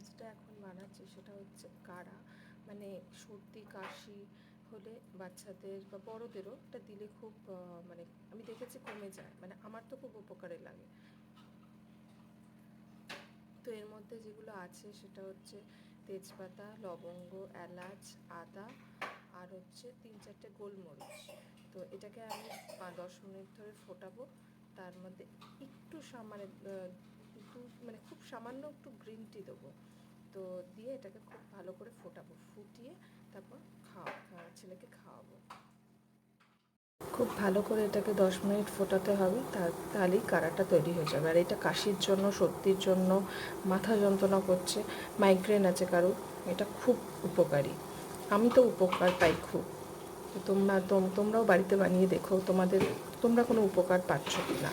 যেটা এখন বানাচ্ছি সেটা হচ্ছে কাড়া, মানে সর্দি কাশি হলে বাচ্চাদের বা বড়োদেরও এটা দিলে খুব মানে আমি দেখেছি কমে যায়, মানে আমার তো খুব উপকারে লাগে। তো এর মধ্যে যেগুলো আছে সেটা হচ্ছে তেজপাতা, লবঙ্গ, এলাচ, আদা আর হচ্ছে 3-4টে গোলমরিচ। তো এটাকে আমি 10 মিনিট ধরে ফোটাবো। তার মধ্যে একটু মানে খুব সামান্য একটু গ্রিন টি দেবো। তো দিয়ে এটাকে খুব ভালো করে ফোটাবো, ফুটিয়ে তারপর ছেলেকে খাওয়াবো। খুব ভালো করে এটাকে 10 মিনিট ফোটাতে হবে, তাহলেই কাড়াটা তৈরি হয়ে যাবে। আর এটা কাশির জন্য, সর্দির জন্য, মাথা যন্ত্রণা করছে, মাইগ্রেন আছে কারো, এটা খুব উপকারী। আমি তো উপকার পাই খুব। তো তোমরাও বাড়িতে বানিয়ে দেখো তোমরা কোনো উপকার পাচ্ছ কি না।